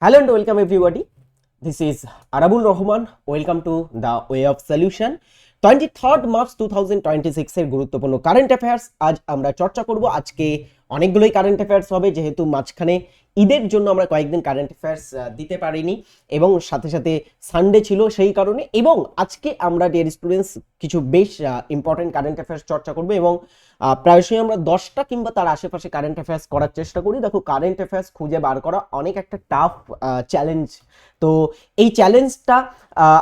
Hello and welcome everybody. This is Arabul Rahman. Welcome to the Way of Solution. 23rd March 2026 এর গুরুত্বপূর্ণ current affairs আজ আমরা চর্চা করব। আজকে অনেকগুলোই কারেন্ট অ্যাফেয়ার্স হবে, যেহেতু মাঝখানে ঈদের জন্য আমরা কয়েকদিন কারেন্ট অ্যাফেয়ার্স দিতে পারিনি এবং সাথে সাথে সানডে ছিল সেই কারণে। এবং আজকে আমরা ডিয়ার স্টুডেন্টস কিছু বেশ ইম্পর্টেন্ট কারেন্ট অ্যাফেয়ার্স চর্চা করব এবং প্রায়শই আমরা 10টা কিংবা তার আশেপাশে কারেন্ট অ্যাফেয়ার্স করার চেষ্টা করি। দেখো, কারেন্ট অ্যাফেয়ার্স খুঁজে বার করা অনেক একটা টাফ চ্যালেঞ্জ। তো এই চ্যালেঞ্জটা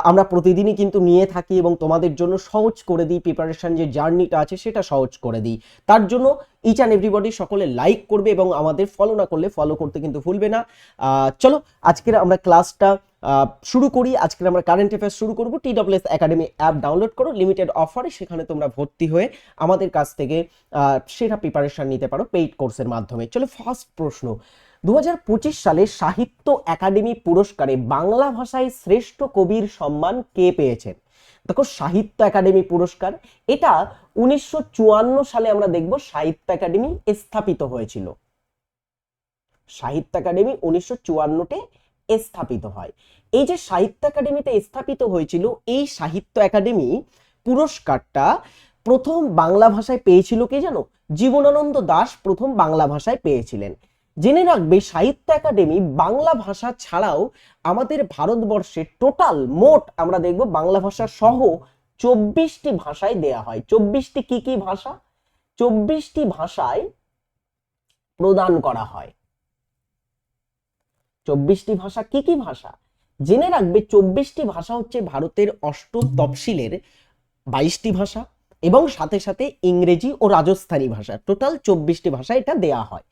আমরা প্রতিদিনই কিন্তু নিয়ে থাকি এবং তোমাদের জন্য সহজ করে দিই, প্রিপারেশন যে জার্নিটা আছে সেটা সহজ করে দিই। তার জন্য ইচ অ্যান্ড এভরিবডি সকলে লাইক করবে এবং আমাদের ফলো না করলে ফলো করতে কিন্তু ভুলবে না। চলো আজকের আমরা ক্লাসটা শুরু করি। আজকের আমরা কারেন্ট অ্যাফেয়ার্স শুরু করব। TWS একাডেমি অ্যাপ ডাউনলোড করো লিমিটেড অফারে, সেখানে তোমরা ভর্তি হয়ে আমাদের কাছ থেকে সেরা প্রিপারেশন নিতে পারো পেইড কোর্সের মাধ্যমে। চলো ফার্স্ট প্রশ্ন, 2025 সালে সাহিত্য একাডেমি পুরস্কারে বাংলা ভাষায় শ্রেষ্ঠ কবির সম্মান কে পেয়েছেন? দেখো, সাহিত্য একাডেমি পুরস্কার এটা 1954 সালে আমরা দেখব সাহিত্য একাডেমি স্থাপিত হয়েছিল। সাহিত্য একাডেমি 1954-তে স্থাপিত হয়। এই যে সাহিত্য একাডেমিতে স্থাপিত হয়েছিল, এই সাহিত্য একাডেমি পুরস্কারটা প্রথম বাংলা ভাষায় পেয়েছিল কে জানো? জীবনানন্দ দাশ প্রথম বাংলা ভাষায় পেয়েছিলেন। জেনে রাখবে, সাহিত্য একাডেমি বাংলা ভাষা ছাড়াও আমাদের ভারতবর্ষে টোটাল মোট আমরা দেখব বাংলা ভাষা সহ 24টি ভাষায় দেয়া হয়। 24টি কি কি ভাষা? 24টি ভাষায় প্রদান করা হয়। 24টি ভাষা কি কি ভাষা? জেনে রাখবে, 24টি ভাষা হচ্ছে ভারতের অষ্টম তফসিলের 22টি ভাষা এবং সাথে সাথে ইংরেজি ও রাজস্থানী ভাষা, টোটাল 24টি ভাষা এটা দেয়া হয়।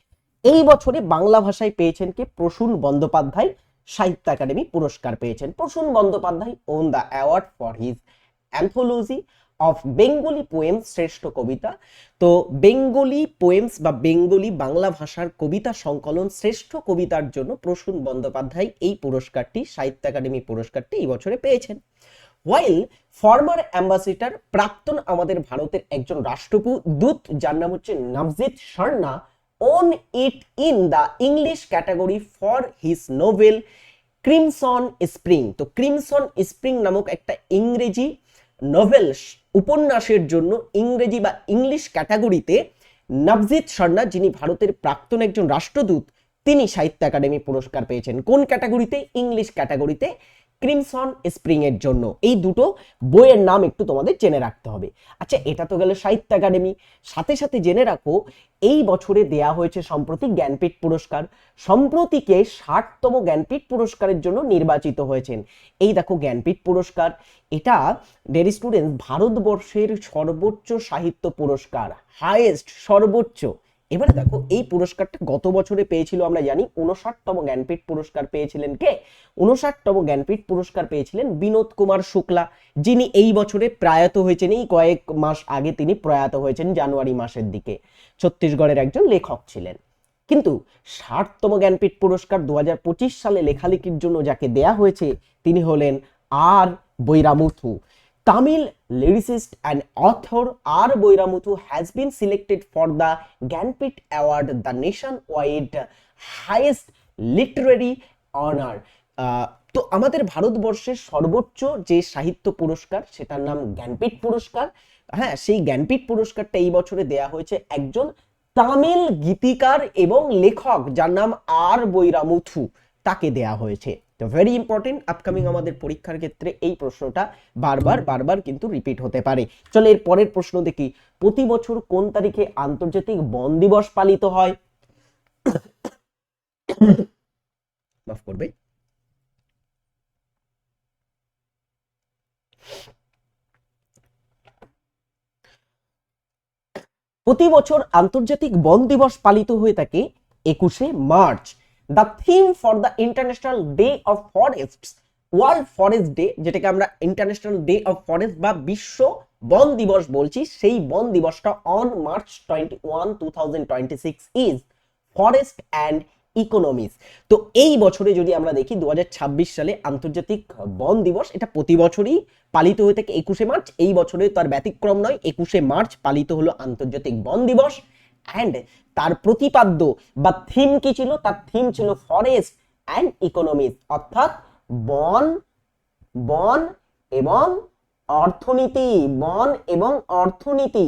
এই বছরে বাংলা ভাষায় পেয়েছেন কে? প্রসূন বন্দ্যোপাধ্যায় সাহিত্য একাডেমি পুরস্কার পেয়েছেন। Prasun Bandyopadhyay won the award for his anthology of Bengali poems, শ্রেষ্ঠ কবিতা। তো বেঙ্গলি পোয়েমস বা বেঙ্গলি বাংলা ভাষার কবিতা সংকলন শ্রেষ্ঠ কবিতার জন্য প্রসূন বন্দ্যোপাধ্যায় এই পুরস্কারটি, সাহিত্য একাডেমি পুরস্কারটি এই বছরে পেয়েছেন। ওয়াইল ফর্মার অ্যাম্বাসিডার, প্রাক্তন আমাদের ভারতের একজন রাষ্ট্রদূত যার নাম হচ্ছে Nabajit Sharma, own it in the English category for his novel crimson spring. তো ক্রিমসন স্প্রিং নামক একটা ইংরেজি নোভেল উপন্যাসের জন্য ইংরেজি বা ইংলিশ ক্যাটাগরিতে নবজিৎ শর্মা, যিনি ভারতের প্রাক্তন একজন রাষ্ট্রদূত, তিনি সাহিত্য একাডেমি পুরস্কার পেয়েছেন। কোন ক্যাটাগরিতে? ইংলিশ ক্যাটাগরিতে, ক্রিমসন স্প্রিং এর জন্য। এই দুটো বইয়ের নাম একটু তোমাদের জেনে রাখতে হবে। আচ্ছা, এটা তো গেল সাহিত্য একাডেমি। সাথে সাথে জেনে রাখো, এই বছরে দেয়া হয়েছে সম্প্রতি জ্ঞানপীঠ পুরস্কার। সম্প্রতিকে 60তম জ্ঞানপীঠ পুরস্কারের জন্য নির্বাচিত হয়েছেন। এই দেখো জ্ঞানপীঠ পুরস্কার, এটা ডিয়ার স্টুডেন্টস ভারতবর্ষের সর্বোচ্চ সাহিত্য পুরস্কার, হাইয়েস্ট, সর্বোচ্চ। এবারে দেখো, এই পুরস্কারটা গত বছরে পেয়েছিল আমরা জানি 59তম জ্ঞানপীঠ পুরস্কার পেয়েছিলেন কে? 59তম জ্ঞানপীঠ পুরস্কার পেয়েছিলেন বিনোদ কুমার শুক্লা, যিনি এই বছরে প্রয়াত হয়েছেন। এই কয়েক মাস আগে তিনি প্রয়াত হয়েছেন, জানুয়ারি মাসের দিকে। ছত্তিশগড়ের একজন লেখক ছিলেন। কিন্তু 60তম জ্ঞানপীঠ পুরস্কার 2025 সালে লেখালেখির জন্য যাকে দেয়া হয়েছে তিনি হলেন আর Vairamuthu. Tamil lyricist and author R. Boiramuthu has been selected for the Gyanpith Award, the nationwide highest literary honor. তো আমাদের ভারতবর্ষের সর্বোচ্চ যে সাহিত্য পুরস্কার সেটার নাম জ্ঞানপীঠ পুরস্কার। হ্যাঁ, সেই জ্ঞানপীঠ পুরস্কারটা এই বছরে দেয়া হয়েছে একজন তামিল গীতিকার এবং লেখক যার নাম আর বৈরামুথু, তাকে দেয়া হয়েছে। তো ভেরি ইম্পর্টেন্ট, আপকামিং আমাদের পরীক্ষার ক্ষেত্রে এই প্রশ্নটা বারবার বারবার কিন্তু রিপিট হতে পারে। চলো এর পরের প্রশ্ন দেখি। প্রতি বছর কোন তারিখে আন্তর্জাতিক বন দিবস পালিত হয়? মাফ করবে। প্রতি বছর আন্তর্জাতিক বন দিবস পালিত হয়ে থাকে 21শে March. The theme for the international day of forests, world forest day, যেটাকে আমরা ইন্টারন্যাশনাল ডে অফ ফরেস্ট বা বিশ্ব বন দিবস বলছি, সেই বন দিবসটা on March 21, 2026 is forest and economies. তো এই বছরে যদি আমরা দেখি 2026 সালে আন্তর্জাতিক বন দিবস, এটা প্রতি বছরই পালিত হয়ে থাকে 21শে মার্চ। এই বছরে তার ব্যতিক্রম নয়, 21শে মার্চ পালিত হলো আন্তর্জাতিক বন দিবস। অ্যান্ড তার প্রতিপাদ্য বা থিম কি ছিল? তার থিম ছিল ফরেস্ট অ্যান্ড ইকোনমিক্স, অর্থাৎ বন বন এবং অর্থনীতি, বন এবং অর্থনীতি,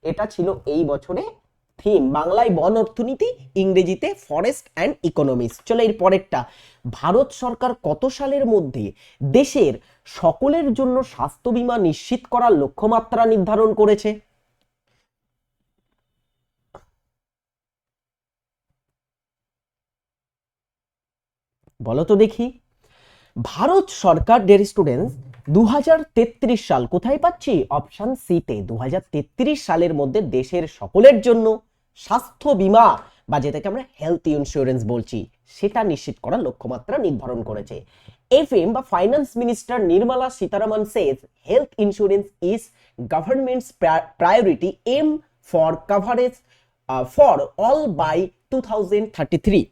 এটা ছিল এই বছরে থিম। বাংলায় বন অর্থনীতি, ইংরেজিতে ফরেস্ট অ্যান্ড ইকোনমিক্স। চলো এর পরেরটা, ভারত সরকার কত সালের মধ্যে দেশের সকলের জন্য স্বাস্থ্য বীমা নিশ্চিত করার লক্ষ্যমাত্রা নির্ধারণ করেছে? বলো তো দেখি। ভারত সরকার, ডিয়ার স্টুডেন্টস, 2033 সাল, কোথায় পাচ্ছি? অপশন সিতে। 2033 সালের মধ্যে দেশের সকলের জন্য স্বাস্থ্য বীমা বা যেটাকে আমরা হেলথ ইন্স্যুরেন্স বলছি সেটা নিশ্চিত করার লক্ষ্যমাত্রা নির্ধারণ করেছে। এফএম বা finance minister Nirmala Sitharaman says health insurance is government's priority aim for coverage for all by 2033।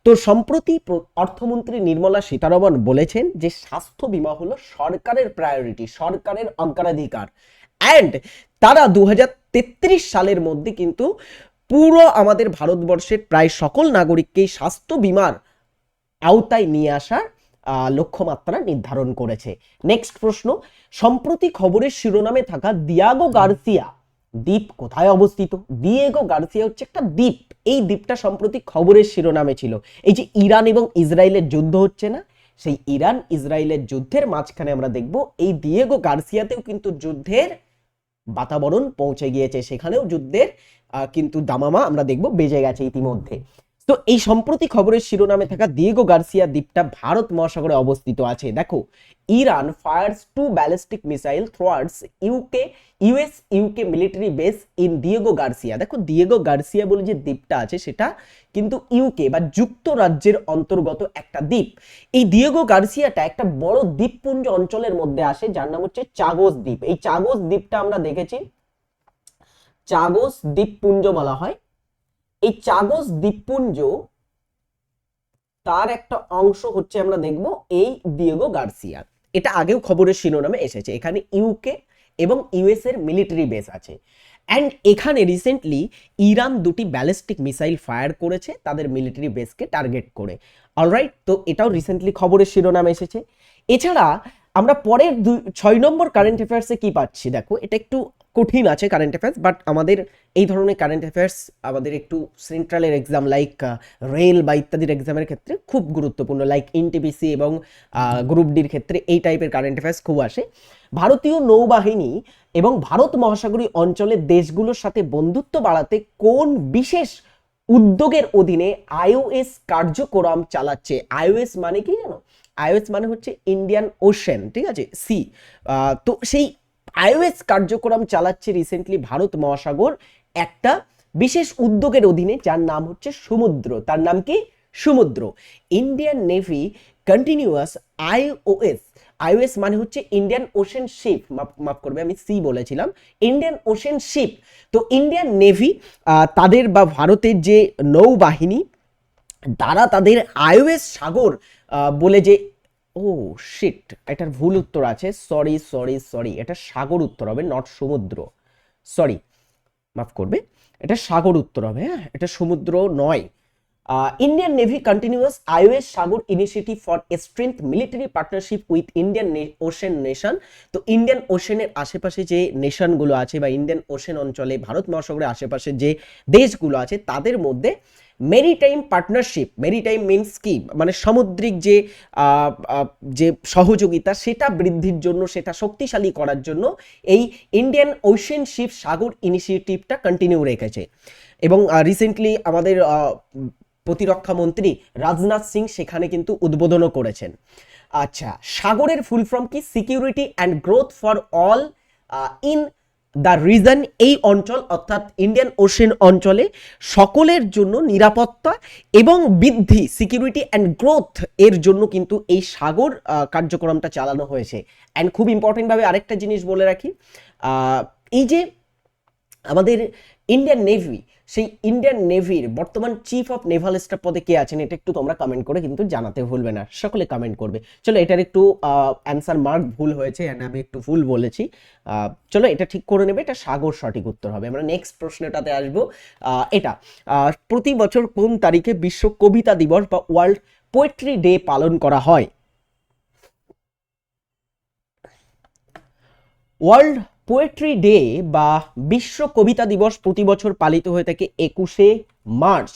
তো সম্প্রতি অর্থমন্ত্রী নির্মলা সীতারামন বলেছেন যে স্বাস্থ্য বীমা হলো সরকারের প্রায়োরিটি, সরকারের অগ্রাধিকার, অ্যান্ড তারা 2033 সালের মধ্যে কিন্তু পুরো আমাদের ভারতবর্ষের প্রায় সকল নাগরিককেই স্বাস্থ্য বীমার আওতায় নিয়ে আসার লক্ষ্যমাত্রা নির্ধারণ করেছে। নেক্সট প্রশ্ন, সম্প্রতি খবরের শিরোনামে থাকা দিয়াগো গার্সিয়া দ্বীপ কোথায় অবস্থিত? দিয়েগো গার্সিয়া হচ্ছে একটা দ্বীপ, এই দ্বীপটা সম্প্রতি খবরের শিরোনামে ছিল। এই যে ইরান এবং ইসরায়েলের যুদ্ধ হচ্ছে না, সেই ইরান ইসরায়েলের যুদ্ধের মাঝখানে আমরা দেখব এই দিয়েগো গার্সিয়াতেও কিন্তু যুদ্ধের বাতাবরণ পৌঁছে গিয়েছে, সেখানেও যুদ্ধের কিন্তু দামামা আমরা দেখব বেজে গেছে ইতিমধ্যে। তো এই সম্প্রতি খবরের শিরোনামে থাকা দিয়েগো গার্সিয়া দ্বীপটা ভারত মহাসাগরে অবস্থিত আছে। দেখো, Iran fires 2 ballistic missile towards UK military base in Diego Garcia. দেখো, দিয়েগো গার্সিয়া বলে যে দ্বীপটা আছে সেটা কিন্তু ইউকে বা যুক্তরাজ্যের অন্তর্গত একটা দ্বীপ। এই দিয়েগো গার্সিয়াটা একটা বড় দ্বীপপুঞ্জ অঞ্চলের মধ্যে আসে যার নাম হচ্ছে চাগোস দ্বীপ। এই চাগোস দ্বীপটা আমরা দেখেছি, চাগোস দ্বীপপুঞ্জ বলা হয়। এই চাগোস দ্বীপপুঞ্জ তার একটা অংশ হচ্ছে আমরা দেখব এই দিয়েগো গার্সিয়া। এটা আগেও খবরের শিরোনামে এসেছে। এখানে ইউকে এবং ইউএস এর মিলিটারি বেস আছে, অ্যান্ড এখানে রিসেন্টলি ইরান 2টি ব্যালিস্টিক মিসাইল ফায়ার করেছে তাদের মিলিটারি বেসকে টার্গেট করে। অলরাইট, তো এটাও রিসেন্টলি খবরের শিরোনামে এসেছে। এছাড়া আমরা পরের 6 নম্বর কারেন্ট অ্যাফেয়ার্সে কি পাচ্ছি, দেখো এটা একটু কঠিন আছে কারেন্ট অ্যাফেয়ার্স, বাট আমাদের এই ধরনের কারেন্ট অ্যাফেয়ার্স আমাদের একটু সেন্ট্রালের এক্সাম লাইক রেল বা ইত্যাদির এক্সামের ক্ষেত্রে খুব গুরুত্বপূর্ণ, লাইক এনটিপিসি এবং গ্রুপ ডির ক্ষেত্রে এই টাইপের কারেন্ট অ্যাফেয়ার্স খুব আসে। ভারতীয় নৌবাহিনী এবং ভারত মহাসাগরীয় অঞ্চলের দেশগুলোর সাথে বন্ধুত্ব বাড়াতে কোন বিশেষ উদ্যোগের অধীনে আইওএস কার্যক্রম চালাচ্ছে? আইওএস মানে কি জানো? আইওএস মানে হচ্ছে ইন্ডিয়ান ওশেন, ঠিক আছে, সি। তো সেই আইওএস কার্যক্রম চালাচ্ছে রিসেন্টলি ভারত মহাসাগর একটা বিশেষ উদ্যোগের অধীনে যার নাম হচ্ছে সমুদ্র। তার নাম কি? সমুদ্র। Indian navy continuous iOS, iOS মানে হচ্ছে ইন্ডিয়ান ওশেন শিপ, মাফ করবে আমি সি বলেছিলাম, ইন্ডিয়ান ওশেন শিপ। তো ইন্ডিয়ান নেভি তাদের বা ভারতের যে নৌবাহিনী তারা তাদের আইওএস সাগর বলে যে, ও শিট, এটার ভুল উত্তর আছে, সরি সরি সরি, এটা সাগর উত্তর হবে, নট সমুদ্র, সরি, মাফ করবে, এটা সাগর উত্তর হবে, হ্যাঁ, এটা সমুদ্র নয়। Indian navy continuous iOS Sagar initiative for strength military partnership with Indian ocean nation. তো ইন্ডিয়ান ওশেনের আশেপাশে যে নেশনগুলো আছে বা ইন্ডিয়ান ওশেন অঞ্চলে ভারত মহাসাগরের আশেপাশে যে দেশগুলো আছে তাদের মধ্যে মেরিটাইম পার্টনারশিপ, মেরিটাইম মিনস কি, মানে সামুদ্রিক যে যে সহযোগিতা সেটা বৃদ্ধির জন্য, সেটা শক্তিশালী করার জন্য এই ইন্ডিয়ান ওশেন শিপ সাগর ইনিশিয়েটিভটা কন্টিনিউ রেখেছে। এবং রিসেন্টলি আমাদের প্রতিরক্ষা মন্ত্রী রাজনাথ সিং সেখানে কিন্তু উদ্বোধনও করেছেন। আচ্ছা, সাগরের ফুল ফর্ম কি? Security and growth for all in the reason. এই অঞ্চল অর্থাৎ ইন্ডিয়ান ওশেন অঞ্চলে সকলের জন্য নিরাপত্তা এবং বৃদ্ধি, সিকিউরিটি অ্যান্ড গ্রোথ এর জন্য কিন্তু এই সাগর কার্যক্রমটা চালানো হয়েছে। অ্যান্ড খুব ইম্পর্টেন্টভাবে আরেকটা জিনিস বলে রাখি, এই যে আমাদের ইন্ডিয়ান নেভি, সেই ইন্ডিয়ান নেভির বর্তমান চিফ অফ নেভাল স্টাফ পদে কে আছেন এটা একটু তোমরা কমেন্ট করে কিন্তু জানাতে ভুলবে না, সকলে কমেন্ট করবে। চলো এটার একটু অ্যান্সার মার্ক ভুল হয়েছে, এন্ড আমি একটু ভুল বলেছি, চলো এটা ঠিক করে নেবে, এটা সাগর সঠিক উত্তর হবে। আমরা নেক্সট প্রশ্নটাতে আসবো। এটা প্রতি বছর কোন তারিখে বিশ্ব কবিতা দিবস বা ওয়ার্ল্ড পোয়েট্রি ডে পালন করা হয়? ওয়ার্ল্ড পোয়েট্রি ডে বা বিশ্ব কবিতা দিবস প্রতি বছর পালিত হয়ে থাকে 21শে March,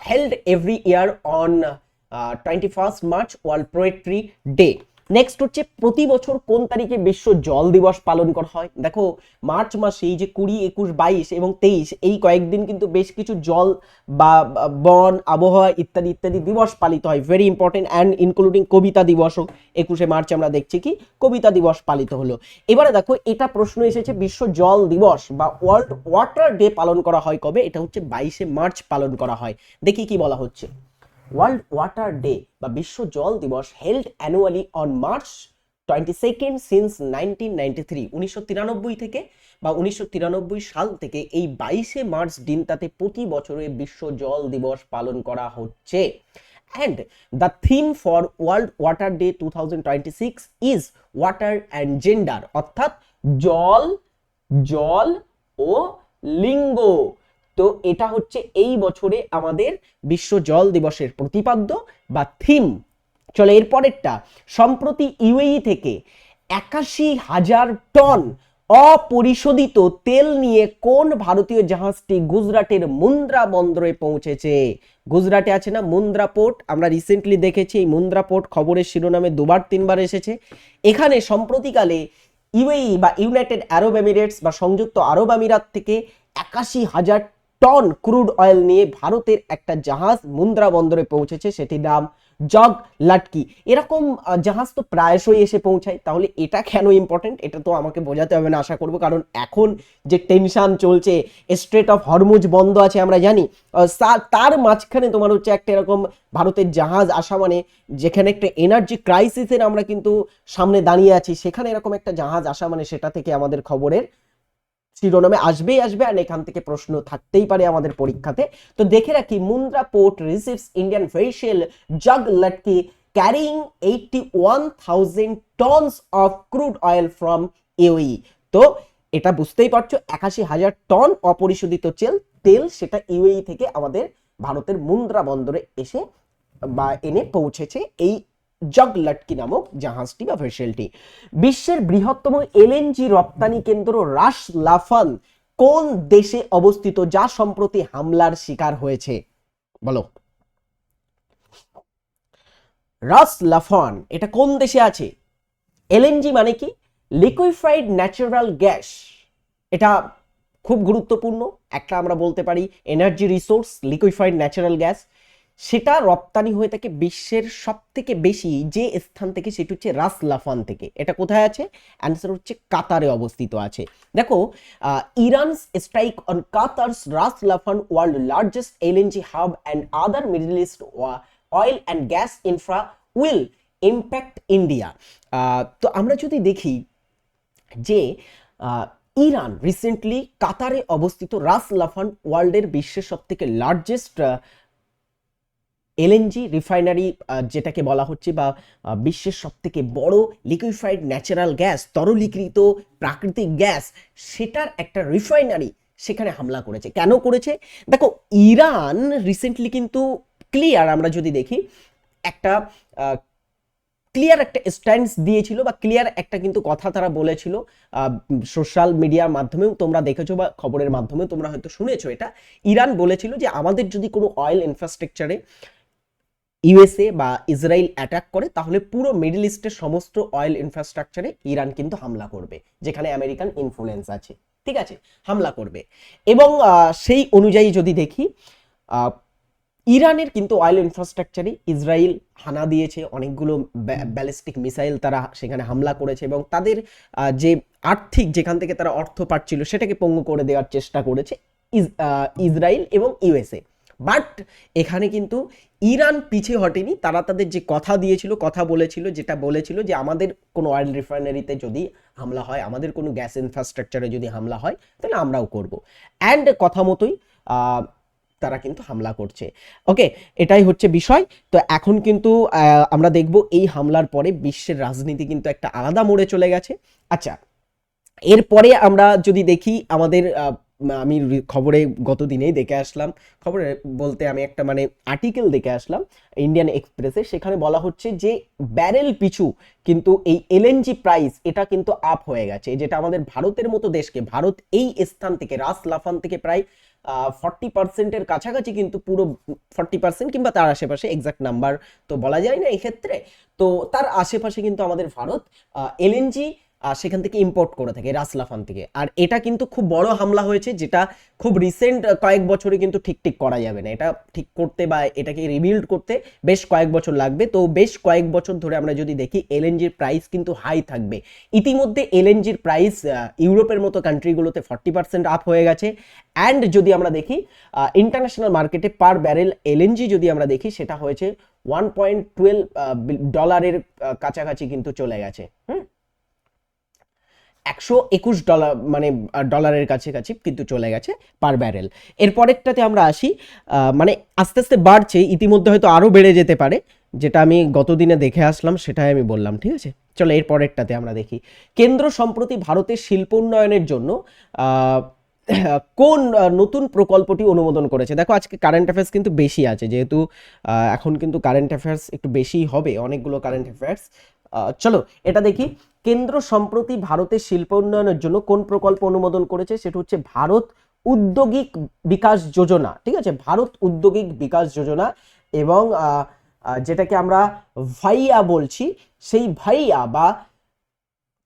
held every year on 21st March, world poetry day. Next হচ্ছে প্রতি বছর কোন তারিখে বিশ্ব জল দিবস পালন করা হয়? দেখো মার্চ মাসে এই যে 20, 21, 22 এবং 23 এই কয়েকদিন কিন্তু বেশ কিছু জল বা বন আবহাওয়া ইত্যাদি ইত্যাদি দিবস পালিত হয়, ভেরি ইম্পর্টেন্ট, অ্যান্ড ইনক্লুডিং কবিতা দিবসও 21শে মার্চ আমরা দেখছি কি কবিতা দিবস পালিত হলো। এবারে দেখো এটা প্রশ্ন এসেছে বিশ্ব জল দিবস বা ওয়ার্ল্ড ওয়াটার ডে পালন করা হয় কবে? এটা হচ্ছে 22শে মার্চ পালন করা হয়। দেখি কি বলা হচ্ছে। ওয়ার্ল্ড ওয়াটার ডে বা বিশ্ব জল দিবস held annually on March 22nd since 1993, 1993 থেকে বা 1993 সাল থেকে এই 22শে মার্চ দিনটাতে প্রতি বছরে বিশ্ব জল দিবস পালন করা হচ্ছে। And the theme for world water day 2026 is water and gender, অর্থাৎ জল, জল ও লিঙ্গ। তো এটা হচ্ছে এই বছরে আমাদের বিশ্ব জল দিবসের প্রতিপাদ্য বা থিম। চলো এর পরেরটা, সম্প্রতি ইউএই থেকে 81,000 টন অপরিশোধিত তেল নিয়ে কোন ভারতীয় জাহাজটি গুজরাটের মুন্দ্রা বন্দরে পৌঁছেছে? গুজরাটে আছে না মুন্দ্রা পোর্ট, আমরা রিসেন্টলি দেখেছি এই মুন্দ্রা পোর্ট খবরের শিরোনামে 2-3বার এসেছে। এখানে সম্প্রতিকালে ইউএই বা ইউনাইটেড আরব এমিরেটস বা সংযুক্ত আরব আমিরাত থেকে 81,000 টন ক্রুড অয়েল নিয়ে ভারতের একটা জাহাজ মুন্দ্রা বন্দরে পৌঁছেছে, সেটির নাম জগ লাটকি। এরকম জাহাজ তো প্রায়শই এসে পৌঁছায়, তাহলে এটা কেন ইম্পর্টেন্ট এটা তো আমাকে বোঝাতে হবে না আশা করব, কারণ এখন যে টেনশন চলছে, স্ট্রেট অফ হরমুজ বন্ধ আছে আমরা জানি, তার মাঝখানে তোমার হচ্ছে একটা এরকম ভারতের জাহাজ আসা মানে যেখানে একটা এনার্জি ক্রাইসিসের আমরা কিন্তু সামনে দাঁড়িয়ে আছি, সেখানে এরকম একটা জাহাজ আসা মানে সেটা থেকে আমাদের খবরের শিরোনামে আসবেই আসবে, আর এখান থেকে প্রশ্ন থাকতেই পারে আমাদের পরীক্ষাতে। তো দেখে রাখি, Mundra port receives Indian vessel Jag Laadki carrying 81,000 tons of crude oil from UAE. তো এটা বুঝতেই পারছো 81,000 টন অপরিশোধিত তেল সেটা ইউএই থেকে আমাদের ভারতের মুন্দ্রা বন্দরে এসে বা এনে পৌঁছেছে এই জগ লাটকি নামক জাহাজটি বা ভেসেলটি। বিশ্বের বৃহত্তম এলএনজি রপ্তানি কেন্দ্র রাস লাফান কোন দেশে অবস্থিত, যা সম্প্রতি হামলার শিকার হয়েছে? বলো। রাস লাফান এটা কোন দেশে আছে? এলএনজি মানে কি? Liquefied natural gas. এটা খুব গুরুত্বপূর্ণ একটা আমরা বলতে পারি energy resource, liquefied natural gas. সেটা রপ্তানি হয়ে থাকে বিশ্বের সব থেকে বেশি যে স্থান থেকে, সেটা হচ্ছে রাস লাফান থেকে। এটা কোথায় আছে? অ্যান্সার হচ্ছে কাতারে অবস্থিত আছে। দেখো Iran's strike on Qatar's Ras Laffan world largest LNG hub and other Middle East oil and gas infra will impact India. তো আমরা যদি দেখি যে ইরান রিসেন্টলি কাতারে অবস্থিত রাস লাফান ওয়ার্ল্ডের বিশ্বের সব থেকে লার্জেস্ট এলএনজি রিফাইনারি যেটাকে বলা হচ্ছে, বা বিশ্বের সব থেকে বড় লিকুইফাইড ন্যাচারাল গ্যাস, তরলীকৃত প্রাকৃতিক গ্যাস, সেটার একটা রিফাইনারি সেখানে হামলা করেছে। কেন করেছে? দেখো ইরান রিসেন্টলি কিন্তু ক্লিয়ার, আমরা যদি দেখি একটা ক্লিয়ার একটা স্ট্যান্স দিয়েছিল বা ক্লিয়ার একটা কিন্তু কথা তারা বলেছিল, সোশ্যাল মিডিয়ার মাধ্যমেও তোমরা দেখেছো বা খবরের মাধ্যমেও তোমরা হয়তো শুনেছো। এটা ইরান বলেছিল যে আমাদের যদি কোনো অয়েল ইনফ্রাস্ট্রাকচারে ইউএসএ বা ইসরায়েল অ্যাটাক করে, তাহলে পুরো মিডল ইস্টের সমস্ত অয়েল ইনফ্রাস্ট্রাকচারে ইরান কিন্তু হামলা করবে, যেখানে আমেরিকান ইনফ্লুয়েন্স আছে, ঠিক আছে, হামলা করবে। এবং সেই অনুযায়ী যদি দেখি ইরানের কিন্তু অয়েল ইনফ্রাস্ট্রাকচারে ইসরায়েল হানা দিয়েছে, অনেকগুলো ব্যালিস্টিক মিসাইল তারা সেখানে হামলা করেছে, এবং তাদের যে আর্থিক যেখান থেকে তারা অর্থ পাচ্ছিল সেটাকে পঙ্গু করে দেওয়ার চেষ্টা করেছে ইসরায়েল এবং ইউএসএ। বাট এখানে কিন্তু ইরান পিছে হটেনি, তারা তাদের যে কথা দিয়েছিল, কথা বলেছিল, যেটা বলেছিল যে আমাদের কোনো অয়েল রিফাইনারিতে যদি হামলা হয়, আমাদের কোনো গ্যাস ইনফ্রাস্ট্রাকচারে যদি হামলা হয়, তাহলে আমরাও করব। অ্যান্ড কথা মতোই তারা কিন্তু হামলা করছে। ওকে, এটাই হচ্ছে বিষয়। তো এখন কিন্তু আমরা দেখব এই হামলার পরে বিশ্বের রাজনীতি কিন্তু একটা আলাদা মোড়ে চলে গেছে। আচ্ছা, এরপরে আমরা যদি দেখি আমাদের আমি খবরে গত দিনেই দেখে আসলাম, খবরে বলতে আমি একটা মানে আর্টিকেল দেখে আসলাম ইন্ডিয়ান এক্সপ্রেসে, সেখানে বলা হচ্ছে যে ব্যারেল পিছু কিন্তু এই এলএনজি প্রাইস এটা কিন্তু আপ হয়ে গেছে, যেটা আমাদের ভারতের মতো দেশকে, ভারত এই স্থান থেকে রাস লাফান থেকে প্রায় 40%-এর কাছাকাছি, কিন্তু পুরো 40% কিংবা তার আশেপাশে, এক্সাক্ট নাম্বার তো বলা যায় না এক্ষেত্রে, তো তার আশেপাশে কিন্তু আমাদের ভারত এলএনজি সেখান থেকে ইম্পোর্ট করে থাকে, রাসলাফান থেকে। আর এটা কিন্তু খুব বড় হামলা হয়েছে, যেটা খুব রিসেন্ট কয়েক বছরে কিন্তু ঠিক করা যাবে না, এটা ঠিক করতে বা এটাকে রিবিল্ড করতে বেশ কয়েক বছর লাগবে। তো বেশ কয়েক বছর ধরে আমরা যদি দেখি এলএনজির প্রাইস কিন্তু হাই থাকবে। ইতিমধ্যে এলএনজির প্রাইস ইউরোপের মতো কান্ট্রিগুলোতে 40% আপ হয়ে গেছে। অ্যান্ড যদি আমরা দেখি ইন্টারন্যাশনাল মার্কেটে পার ব্যারেল এলএনজি যদি আমরা দেখি, সেটা হয়েছে $1.12 কাছাকাছি কিন্তু চলে গেছে। $121 মানে ডলারের কাছাকাছি কিন্তু চলে গেছে পার ব্যারেল। এরপরেরটাতে আমরা আসি, মানে আস্তে আস্তে বাড়ছে, ইতিমধ্যে হয়তো আরও বেড়ে যেতে পারে, যেটা আমি গতদিনে দেখে আসলাম সেটাই আমি বললাম, ঠিক আছে। চলো এরপরেরটাতে আমরা দেখি, কেন্দ্র সম্প্রতি ভারতের শিল্প উন্নয়নের জন্য কোন নতুন প্রকল্পটি অনুমোদন করেছে। দেখো আজকে কারেন্ট অ্যাফেয়ার্স কিন্তু বেশি আছে, যেহেতু এখন কিন্তু কারেন্ট অ্যাফেয়ার্স একটু বেশি হবে, অনেকগুলো কারেন্ট অ্যাফেয়ার্স। চলো এটা দেখি, কেন্দ্র সম্প্রতি ভারতের শিল্প উন্নয়নের জন্য কোন প্রকল্প অনুমোদন করেছে, সেটা হচ্ছে ভারত উদ্যোগিক বিকাশ যোজনা, ঠিক আছে, ভারত উদ্যোগিক বিকাশ যোজনা। এবং যেটাকে আমরা ভাইয়া বলছি, সেই ভাইয়া বা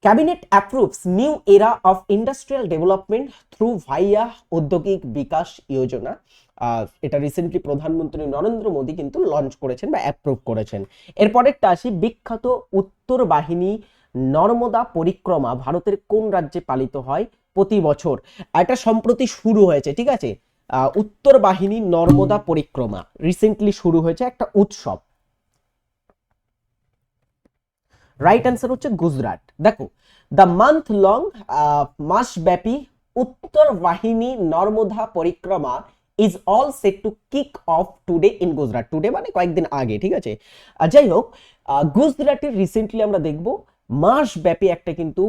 ক্যাবিনেট অ্যাপ্রুভস নিউ এরা অফ ইন্ডাস্ট্রিয়াল ডেভেলপমেন্ট থ্রু ভাইয়া ঔদ্যোগিক বিকাশ যোজনা। এটা রিসেন্টলি প্রধানমন্ত্রী নরেন্দ্র মোদী কিন্তু লঞ্চ করেছেন বা অ্যাপ্রুভ করেছেন। এরপরেরটা আসি, বিখ্যাত উত্তর বাহিনী নর্মদা পরিক্রমা ভারতের কোন রাজ্যে পালিত হয় প্রতি বছর। এটা সম্প্রতি শুরু হয়েছে, ঠিক আছে, উত্তর বাহিনী নর্মদা পরিক্রমা রিসেন্টলি শুরু হয়েছে, একটা উৎসব। রাইট অ্যান্সার হচ্ছে গুজরাট। দেখো, দ্য মান্থ লং মাসব্যাপী উত্তর বাহিনী নর্মদা পরিক্রমা is all set to kick off today in Gujarat. Today মানে কয়েকদিন আগে, ঠিক আছে। যাই হোক, গুজরাটের রিসেন্টলি আমরা দেখব মাসব্যাপী একটা কিন্তু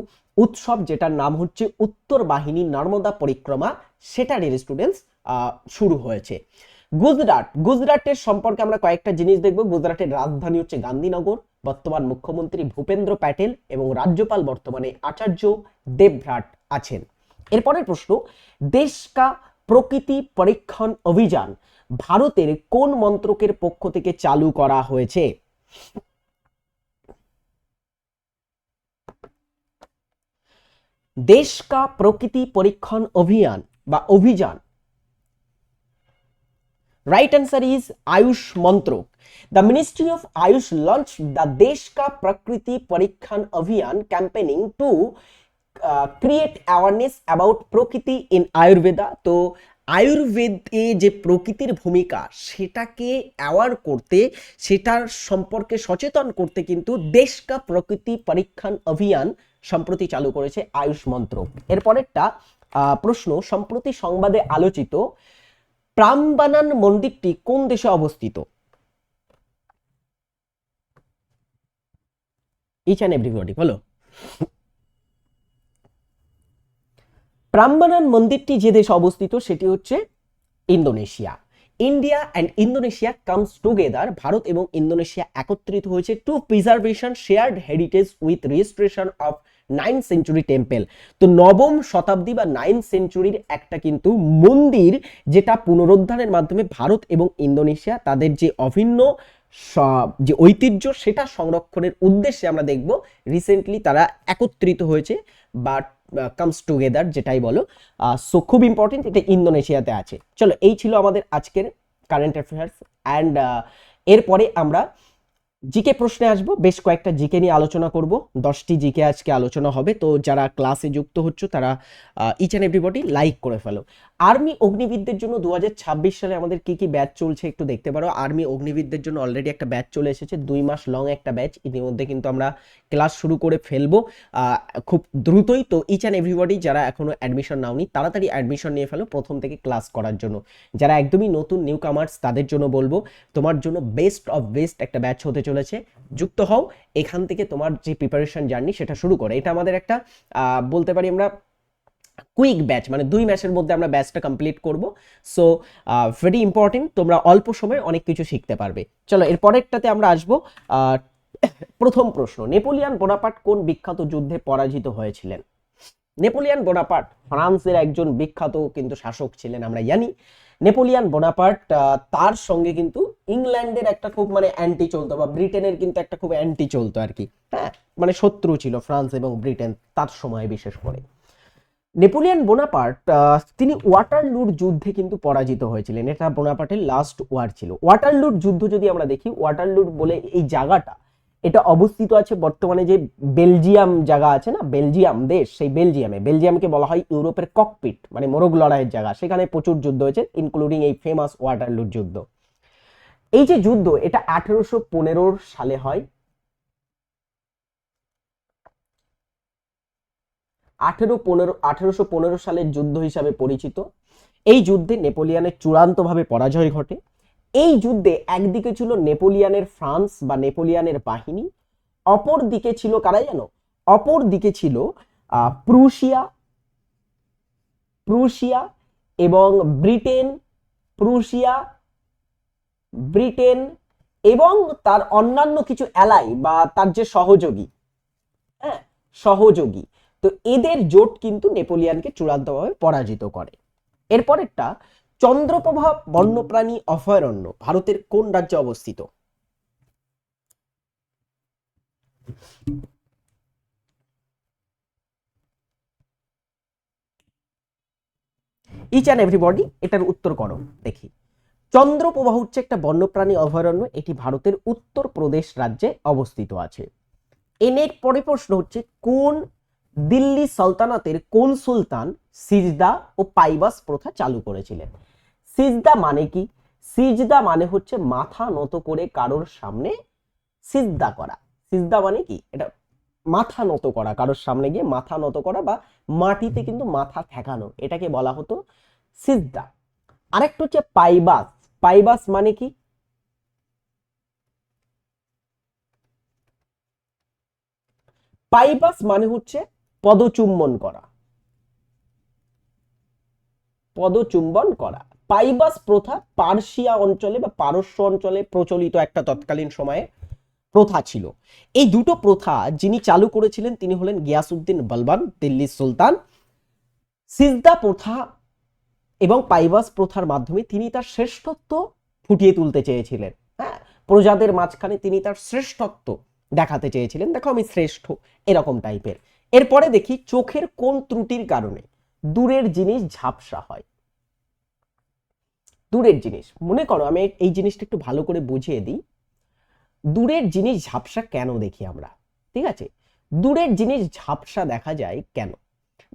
উৎসব, যেটার নাম হচ্ছে উত্তর বাহিনী নর্মদা পরিক্রমা, সেটার স্টুডেন্টস শুরু হয়েছে। গুজরাটের সম্পর্কে আমরা কয়েকটা জিনিস দেখব। গুজরাটের রাজধানী হচ্ছে গান্ধীনগর, বর্তমান মুখ্যমন্ত্রী ভূপেন্দ্র প্যাটেল এবং রাজ্যপাল বর্তমানে আচার্য দেবভ্রাট আছেন। এরপরের প্রশ্ন, দেশ কা প্রকৃতি পরীক্ষণ অভিযান ভারতের কোন মন্ত্রকের পক্ষ থেকে চালু করা হয়েছে। দেশ কা প্রকৃতি পরীক্ষণ অভিযান বা অভিযান, right answer is Ayush Mantrok. The Ministry of Ayush launched the Desh Ka Prakriti Parikhan Abhiyan campaigning to create awareness about Prakriti in Ayurveda. তো আয়ুর্বেদে যে প্রকৃতির ভূমিকা সেটাকে অ্যাওয়ার করতে, সেটার সম্পর্কে সচেতন করতে কিন্তু দেশ কা প্রকৃতি পরীক্ষণ অভিযান সম্প্রতি চালু করেছে আয়ুষ মন্ত্রক। এরপরেরটা প্রশ্ন, সম্প্রতি সংবাদে আলোচিত প্রাম্বানান মন্দিরটি কোন দেশে অবস্থিত। ইচ অ্যান্ড এভরিবডি বলো। প্রাম্বানান মন্দিরটি যে দেশে অবস্থিত সেটি হচ্ছে Indonesia. India and Indonesia comes together, Bharat এবং ইন্দোনেশিয়া একত্রিত হয়েছে to preservation shared heritage with registration of 9th century temple. তো নবম শতাব্দী বা 9th centuryর একটা কিন্তু মন্দির, যেটা পুনরুদ্ধারের মাধ্যমে ভারত এবং ইন্দোনেশিয়া তাদের যে অভিন্ন যে ঐতিহ্য সেটা সংরক্ষণের উদ্দেশ্যে আমরা দেখব রিসেন্টলি তারা একত্রিত হয়েছে বা কামস টুগেদার যেটাই বলো। সো খুব ইম্পর্টেন্ট, এটা ইন্দোনেশিয়াতে আছে। চলো এই ছিল আমাদের আজকের কারেন্ট অ্যাফেয়ার্স। অ্যান্ড এরপরে আমরা জিকে প্রশ্নে আসবো, বেশ কয়েকটা জিকে নিয়ে আলোচনা করব, 10টি জিকে আজকে আলোচনা হবে। তো যারা ক্লাসে যুক্ত হচ্ছ তারা ইচ অ্যান্ড এভরিবডি লাইক করে ফেলো। আর্মি অগ্নিবীরদের জন্য 2026 সালে আমাদের কি কি ব্যাচ চলছে একটু দেখতে পারো। আর্মি অগ্নিবীরদের জন্য অলরেডি একটা ব্যাচ চলে এসেছে, 2 মাস লং একটা ব্যাচ, ইতিমধ্যে কিন্তু আমরা ক্লাস শুরু করে ফেলবো খুব দ্রুতই। তো ইচ অ্যান্ড এভরিবডি যারা এখনো অ্যাডমিশন নাওনি তাড়াতাড়ি অ্যাডমিশন নিয়ে ফেলো প্রথম থেকে ক্লাস করার জন্য। যারা একদমই নতুন নিউ কামার্স তাদের জন্য বলবো তোমার জন্য বেস্ট অফ বেস্ট একটা ব্যাচ হতে চলেছে, যুক্ত হও। এখান থেকে তোমার যে প্রিপারেশন জার্নি সেটা শুরু করে। এটা আমাদের একটা বলতে পারি আমরা কুইক ব্যাচ, মানে 2 মাসের মধ্যে আমরা ব্যাচটা কমপ্লিট করব। সো ভেরি ইম্পর্টেন্ট, তোমরা অল্প সময়ে অনেক কিছু শিখতে পারবে। চলো এর পরেরটাতে আমরা আসবো। প্রথম প্রশ্ন, নেপোলিয়ান বোনাপার্ট কোন বিখ্যাত যুদ্ধে পরাজিত হয়েছিলেন? নেপোলিয়ান বোনাপার্ট ফ্রান্সের একজন বিখ্যাত কিন্তু শাসক ছিলেন, আমরা জানি। নেপোলিয়ান বোনাপার্ট তার সঙ্গে কিন্তু ইংল্যান্ডের একটা খুব মানে অ্যান্টি চলতো, বা ব্রিটেনের কিন্তু একটা খুব অ্যান্টি চলতো আর কি। হ্যাঁ, মানে শত্রু ছিল ফ্রান্স এবং ব্রিটেন তার সময় বিশেষ করে। নেপোলিয়ান বোনাপার্ট তিনি ওয়াটারলুর যুদ্ধে কিন্তু পরাজিত হয়েছিলেন। এটা বোনাপার্টের লাস্ট ওয়ার ছিল। ওয়াটারলুর যুদ্ধ যদি আমরা দেখি, ওয়াটারলুর বলে এই জায়গাটা, এটা অবস্থিত আছে বর্তমানে যে বেলজিয়াম জায়গা আছে না, বেলজিয়াম দেশ, সেই বেলজিয়ামকে বলা হয় ইউরোপের ককপিট, মানে মোরগ লড়াইয়ের জায়গা। সেখানে প্রচুর যুদ্ধ হয়েছে, ইনক্লুডিং এই ফেমাস ওয়াটারলুর যুদ্ধ। এই যে যুদ্ধ, এটা 1815 সালে হয়। 1815 সালের যুদ্ধ হিসাবে পরিচিত। এই যুদ্ধে নেপোলিয়ানের চূড়ান্তভাবে পরাজয় ঘটে। এই যুদ্ধে একদিকে ছিল নেপোলিয়ানের ফ্রান্স বা নেপোলিয়ানের বাহিনী, অপর দিকে ছিল কারা জানো? অপর দিকে ছিল প্রুশিয়া প্রুশিয়া এবং ব্রিটেন, প্রুশিয়া, ব্রিটেন এবং তার অন্যান্য কিছু অ্যালাই বা তার যে সহযোগী, হ্যাঁ সহযোগী, তো এদের জোট কিন্তু নেপোলিয়ানকে চূড়ান্তভাবে পরাজিত করে। এরপরেরটা, চন্দ্রপ্রভা বন্যপ্রাণী অভয়ারণ্য ভারতের কোন রাজ্যে অবস্থিত? ইচ অ্যান্ড এভরিবডি এটার উত্তর করো দেখি। চন্দ্রপ্রভা হচ্ছে একটা বন্যপ্রাণী অভয়ারণ্য, এটি ভারতের উত্তরপ্রদেশ রাজ্যে অবস্থিত আছে। এর পরে প্রশ্ন হচ্ছে, কোন দিল্লি সালতানাতের কোন সুলতান সিজদা ও পাইবাস প্রথা চালু করেছিলেন? সিজদা মানে কি? সিজদা মানে হচ্ছে মাথা নত করে কারোর সামনে সিজদা করা। সিজদা মানে কি? এটা মাথা নত করা, কারোর সামনে গিয়ে মাথা নত করা বা মাটিতে কিন্তু মাথা ঠেকানো, এটাকে বলা হতো সিজদা। আরেকটা হচ্ছে পাইবাস। পাইবাস মানে কি? পাইবাস মানে হচ্ছে পদচুম্বন করা, পদচুম্বন করা। পাইবাস প্রথা পার্সিয়া অঞ্চলে বা পারস্য অঞ্চলে প্রচলিত একটা তৎকালীন সময়ে প্রথা ছিল। এই দুটো প্রথা যিনি চালু করেছিলেন তিনি হলেন গিয়াসউদ্দিন বলবান, দিল্লির সুলতান। সিজদা প্রথা এবং পাইবাস প্রথার মাধ্যমে তিনি তার শ্রেষ্ঠত্ব ফুটিয়ে তুলতে চেয়েছিলেন। হ্যাঁ, প্রজাদের মাঝখানে তিনি তার শ্রেষ্ঠত্ব দেখাতে চেয়েছিলেন, দেখো আমি শ্রেষ্ঠ, এরকম টাইপের। এরপরে দেখি, চোখের কোন ত্রুটির কারণে দূরের জিনিস ঝাপসা হয়? দূরের জিনিস, মনে করো আমি এই জিনিসটা একটু ভালো করে বুঝিয়ে দিই। দূরের জিনিস ঝাপসা কেন দেখি আমরা? ঠিক আছে, দূরের জিনিস ঝাপসা দেখা যায় কেন?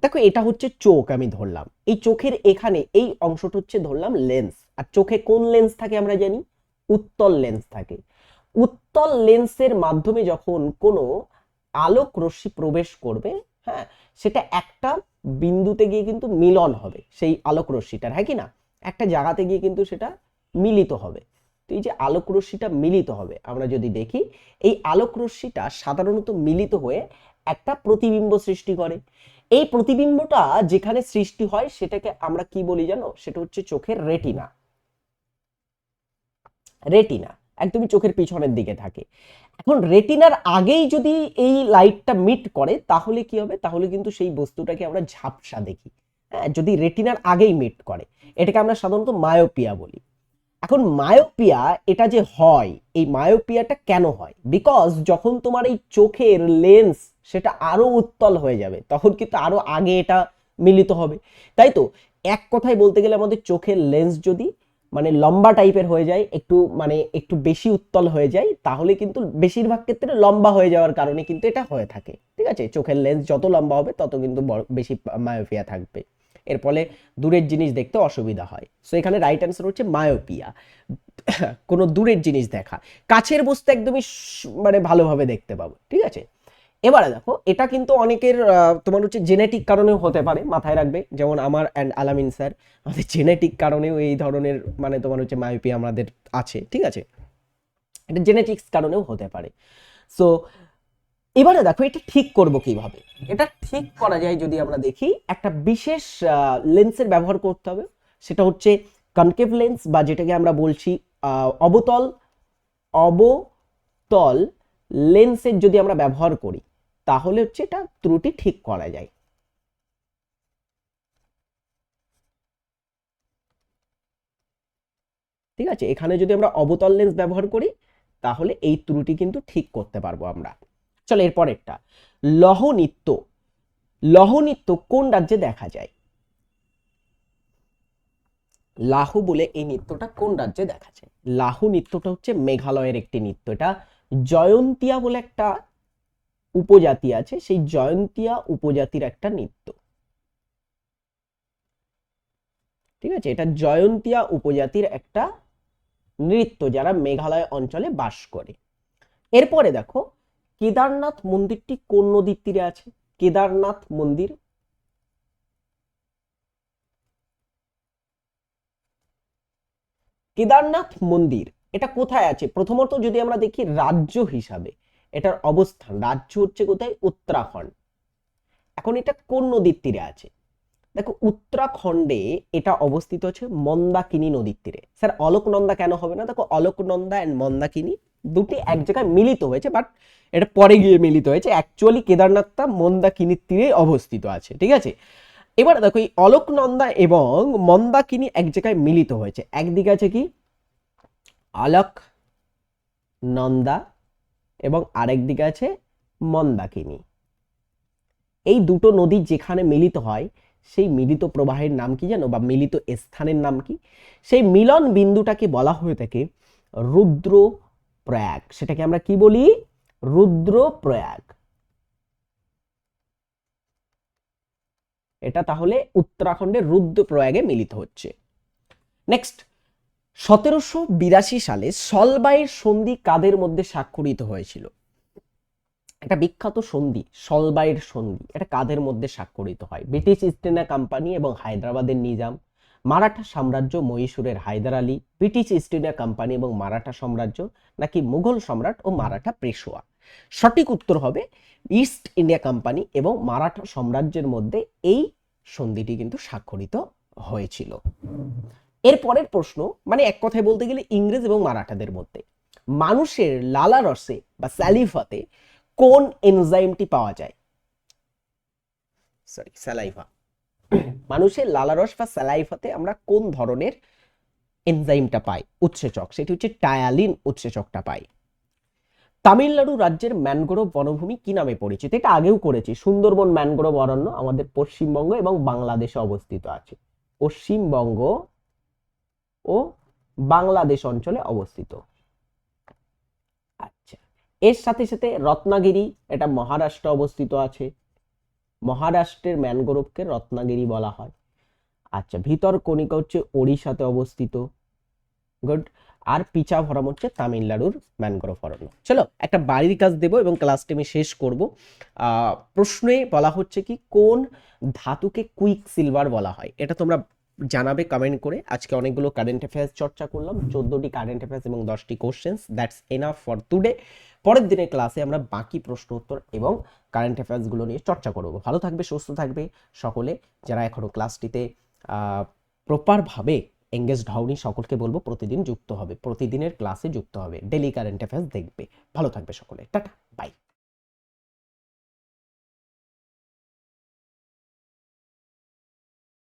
দেখো, এটা হচ্ছে চোখ, আমি ধরলাম এই চোখের এখানে এই অংশটা হচ্ছে ধরলাম লেন্স। আর চোখে কোন লেন্স থাকে আমরা জানি? উত্তল লেন্স থাকে। উত্তল লেন্সের মাধ্যমে যখন কোনো আলোক রশ্মি প্রবেশ করবে, হ্যাঁ, সেটা একটা বিন্দুতে গিয়ে কিন্তু মিলন হবে সেই আলোক রশ্মিটার, হ্যাঁ কি না? একটা জায়গাতে গিয়ে কিন্তু সেটা মিলিত হবে। তো এই যে আলোক রশ্মিটা মিলিত হবে, আমরা যদি দেখি এই আলোক রশ্মিটা সাধারণত মিলিত হয়ে একটা প্রতিবিম্ব সৃষ্টি করে। এই প্রতিবিম্বটা যেখানে সৃষ্টি হয় সেটাকে আমরা কি বলি জানো? সেটা হচ্ছে চোখের রেটিনা। রেটিনা একদমই চোখের পিছনের দিকে থাকে। এখন রেটিনার আগেই যদি এই লাইটটা মিট করে তাহলে কি হবে? তাহলে কিন্তু সেই বস্তুটাকে আমরা ঝাপসা দেখি। হ্যাঁ, যদি রেটিনার আগেই মিট করে, এটাকে আমরা সাধারণত মায়োপিয়া বলি। এখন মায়োপিয়া এটা যে হয়, এই মায়োপিয়াটা কেন হয়? বিকজ যখন তোমার এই চোখের লেন্স সেটা আরো উত্তল হয়ে যাবে তখন কিন্তু আরো আগে এটা মিলিত হবে, তাই তো? এক কথায় বলতে গেলে আমাদের চোখের লেন্স যদি মানে লম্বা টাইপের হয়ে যায়, একটু মানে একটু বেশি উত্তল হয়ে যায়, তাহলে কিন্তু বেশিরভাগ ক্ষেত্রে লম্বা হয়ে যাওয়ার কারণে কিন্তু এটা হয়ে থাকে। ঠিক আছে, চোখের লেন্স যত লম্বা হবে তত কিন্তু বেশি মায়োপিয়া থাকবে। এর ফলে দূরের জিনিস দেখতে অসুবিধা হয়। সো এখানে রাইট অ্যান্সার হচ্ছে মায়োপিয়া, কোনো দূরের জিনিস দেখা। কাছের বস্তু একদমই মানে ভালোভাবে দেখতে পাবো, ঠিক আছে। এবারে দেখো এটা কিন্তু অনেকের তোমার হচ্ছে জেনেটিক কারণেও হতে পারে, মাথায় রাখবে, যেমন আমার অ্যান্ড আলামিন স্যার, আমাদের জেনেটিক কারণেও এই ধরনের মানে তোমার হচ্ছে মায়োপিয়া আমাদের আছে, ঠিক আছে, এটা জেনেটিক্স কারণেও হতে পারে। সো এবারে দেখো এটা ঠিক করব কিভাবে। এটা ঠিক করা যায় যদি আমরা দেখি, একটা বিশেষ লেন্সের ব্যবহার করতে হবে, সেটা হচ্ছে কনকেভ লেন্স, বা যেটাকে আমরা বলছি অবতল অবতল লেন্সের যদি আমরা ব্যবহার করি তাহলে হচ্ছে এটা ত্রুটি ঠিক করা যায়। ঠিক আছে, এখানে যদি আমরা অবতল লেন্স ব্যবহার করি তাহলে এই ত্রুটি কিন্তু ঠিক করতে পারবো আমরা। চলো এরপরেরটা, লৌহ নৃত্য। লৌহ নৃত্য কোন রাজ্যে দেখা যায়? লাহু বলে এই নৃত্যটা কোন রাজ্যে দেখা যায়? লাহু নৃত্যটা হচ্ছে মেঘালয়ের একটি নৃত্য। এটা জয়ন্তিয়া বলে একটা উপজাতি আছে, সেই জয়ন্তিয়া উপজাতির একটা নৃত্য, ঠিক আছে, এটা জয়ন্তিয়া উপজাতির একটা নৃত্য যারা মেঘালয় অঞ্চলে বাস করে। এরপরে দেখো কেদারনাথ মন্দিরটি কোন নদীর তীরে আছে? কেদারনাথ মন্দির, কেদারনাথ মন্দির এটা কোথায় আছে? প্রথমত যদি আমরা দেখি রাজ্য হিসাবে এটার অবস্থান, রাজ্য হচ্ছে কোথায়? উত্তরাখণ্ড। এখন এটা কোন নদীর তীরে আছে? দেখো উত্তরাখণ্ডে এটা অবস্থিত আছে মন্দাকিনী নদীর তীরে। স্যার অলকনন্দা কেন হবে না? দেখো অলকনন্দা এন্ড মন্দাকিনী দুটি এক জায়গায় মিলিত হয়েছে, বাট এটা পরে গিয়ে মিলিত হয়েছে, অ্যাকচুয়ালি কেদারনাথটা মন্দাকিনীর তীরে অবস্থিত আছে, ঠিক আছে। এবার দেখো এই অলকনন্দা এবং মন্দাকিনী এক জায়গায় মিলিত হয়েছে, একদিকে আছে কি অলক নন্দা এবং আরেক দিকে আছে মন্দাকিনী। এই দুটো নদী যেখানে মিলিত হয় সেই মিলিত প্রবাহের নাম কি জানো, বা মিলিত স্থানের নাম কি? সেই মিলন বিন্দুটাকে বলা হয়ে থাকে রুদ্রপ্রয়াগ। সেটাকে আমরা কি বলি? রুদ্রপ্রয়াগ। এটা তাহলে উত্তরাখণ্ডের রুদ্রপ্রয়াগে মিলিত হচ্ছে। নেক্সট, 1782 সালে সলবাইয়ের সন্ধি কাদের মধ্যে স্বাক্ষরিত হয়েছিল? একটা বিখ্যাত সন্ধি, সলবাইয়ের সন্ধি, এটা কাদের মধ্যে স্বাক্ষরিত হয়? ব্রিটিশ ইস্ট ইন্ডিয়া কোম্পানি এবং হায়দ্রাবাদের নিজাম, মারাঠা সাম্রাজ্য মহীশূরের Haidar Ali, British East India company এবং মারাঠা সাম্রাজ্য, নাকি মুঘল সম্রাট ও মারাঠা পেশোয়া? সঠিক উত্তর হবে ইস্ট ইন্ডিয়া কোম্পানি এবং মারাঠা সাম্রাজ্যের মধ্যে এই সন্ধিটি কিন্তু স্বাক্ষরিত হয়েছিল। এরপরের প্রশ্ন, মানে এক কথায় বলতে গেলে ইংরেজ এবং মারাঠাদের মধ্যে মানুষের লালারসে বা স্যালিভাতে কোন এনজাইমটি পাওয়া যায়? Sorry, saliva. মানুষের লালারস বা স্যালাইভাতে আমরা কোন ধরনের এনজাইমটা পাই, উৎসেচক? সেটি হচ্ছে টায়ালিন উৎসেচকটা পাই। তামিলনাড়ু রাজ্যের ম্যানগ্রোভ বনভূমি কি নামে পরিচিত? এটা আগেও করেছি, সুন্দরবন ম্যানগ্রোভ অরণ্য আমাদের পশ্চিমবঙ্গ এবং বাংলাদেশে অবস্থিত আছে। পশ্চিমবঙ্গ ও বাংলাদেশ অঞ্চলে অবস্থিত। আচ্ছা, এর সাথে সাথে রত্নাগিরি, এটা মহারাষ্ট্রে অবস্থিত আছে, মহারাষ্ট্রের ম্যানগ্রোভকে রত্নাগিরি বলা হয়। আচ্ছা, ভিতরকণিকা হচ্ছে ওড়িশাতে অবস্থিত, গুড। আর পিচাভরম হচ্ছে তামিলনাড়ুর ম্যানগ্রোভ অরণ্য। চলো একটা বাড়ির কাজ দেবো এবং ক্লাসটি আমি শেষ করব। প্রশ্নে বলা হচ্ছে কি কোন ধাতুকে কুইক সিলভার বলা হয়? এটা তোমরা জানাবে কমেন্ট করে। আজকে অনেকগুলো কারেন্ট অ্যাফেয়ার্স চর্চা করলাম, 14টি কারেন্ট অ্যাফেয়ার্স এবং 10টি questions. That's enough for today. পরের দিনের ক্লাসে আমরা বাকি প্রশ্ন উত্তর এবং কারেন্ট অ্যাফেয়ার্সগুলো নিয়ে চর্চা করব। ভালো থাকবে, সুস্থ থাকবে সকলে। যারা এখনো ক্লাসটিতে প্রপারভাবে এঙ্গেজড হওনি সকলকে বলবো প্রতিদিন যুক্ত হবে, প্রতিদিনের ক্লাসে যুক্ত হবে, ডেলি কারেন্ট অ্যাফেয়ার্স দেখবে। ভালো থাকবে সকলে, টাটা, বাই।